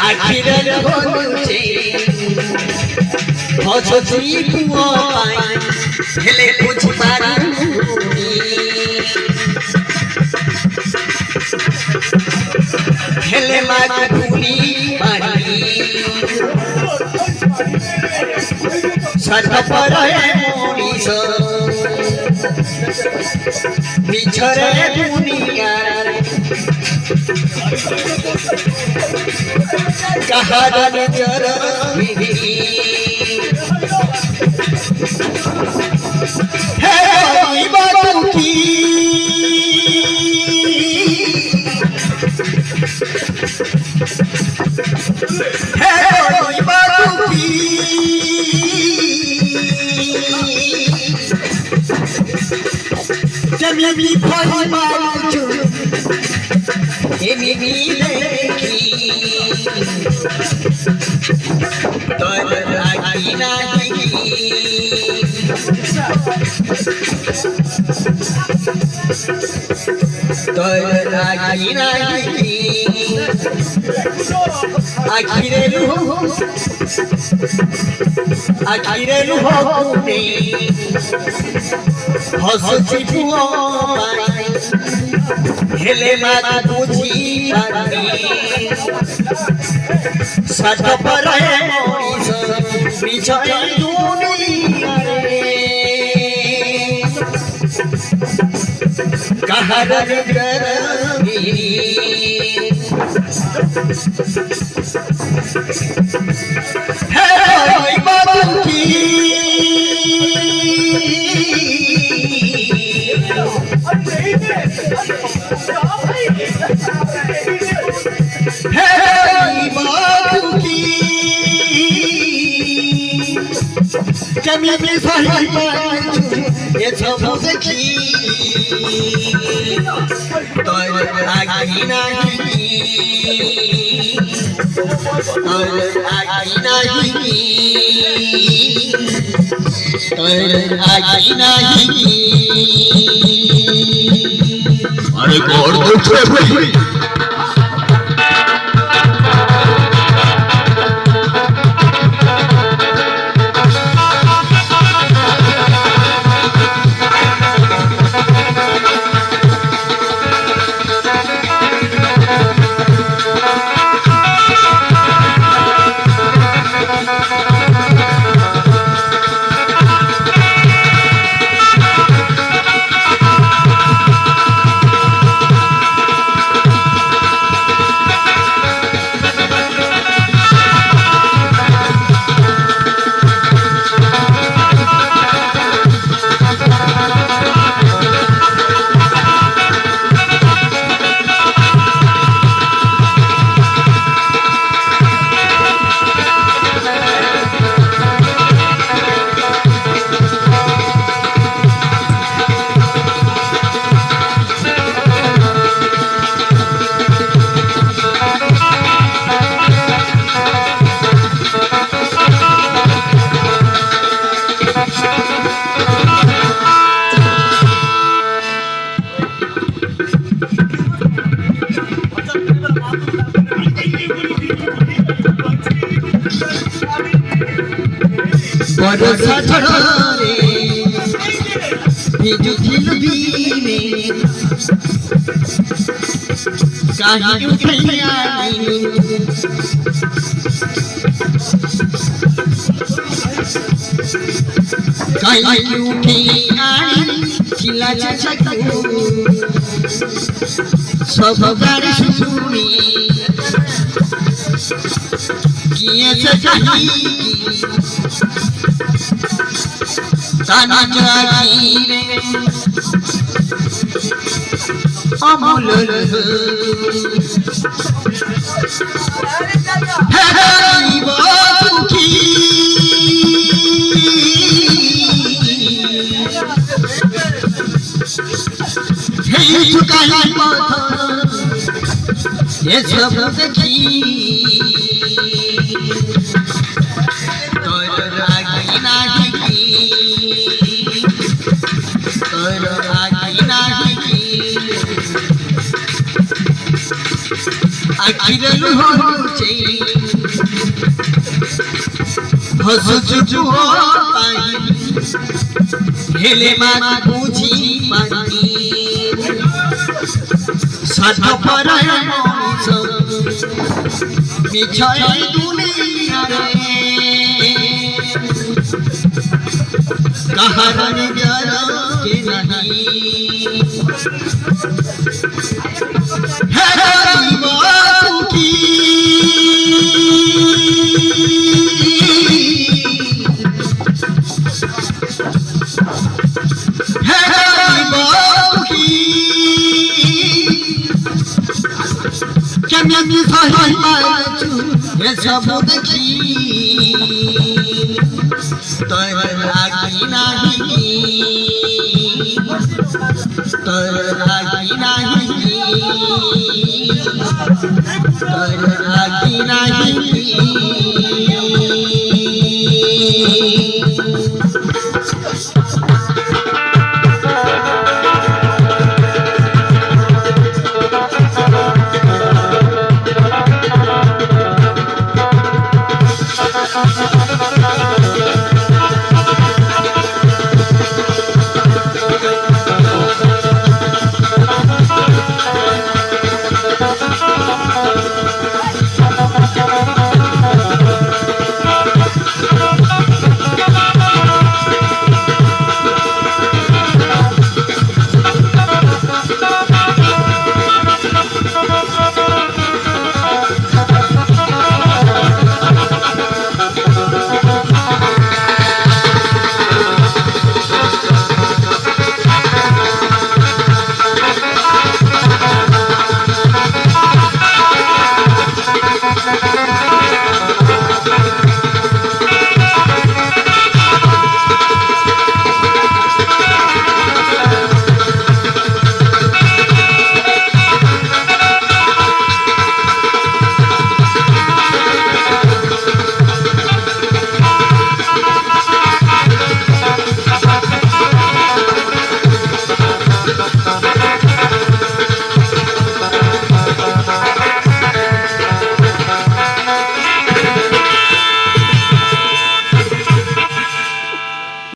আখিরের বলছে হসতি পুয় হেলে বুঝবার হেলে মাগুনি পারি সর্বপরয়ে মনিষ মিছরে দুনিয়ার কাহার নজর হে বাবুকি হে বাবুকি জমি ফল মারু এমি দেখি তোর আগে নাহি তোর আগে নাহি আখিরে লুহ কুনে হসছি পুয় হেলে মাত বুঝি পারি সর্বপরয়ে মনিষ মিছরে দুনিয়ারে কাহার নজর হে বাবুকি হে বাবুকি জমি সহি এ সব দেখি তোর আগে নাহি তোর আগে নাহি তোর আগে নাহি আরে গড় করছে ভাই भरोसा छोड़ो रे बिजुथिल दीने काहे उठैया काहे उठी आनी चिल्ला चचकू सब गाड़ी सुनी किए से कही ताना जागीरे अमूल है बातुकी हे चुकाई बात ये सब देखी तोर आगी नाही की तोर आगी नाही की आखिर होचे हसु चुचु हो पाई हेले मा पूछी पानी साथ पर मिछाई दुनिया रे कहार जरा के नहीं है बात की मैं सही बाजू ये सब देखी तोर आगी नाही तोर आगी नाही तोर आगी नाही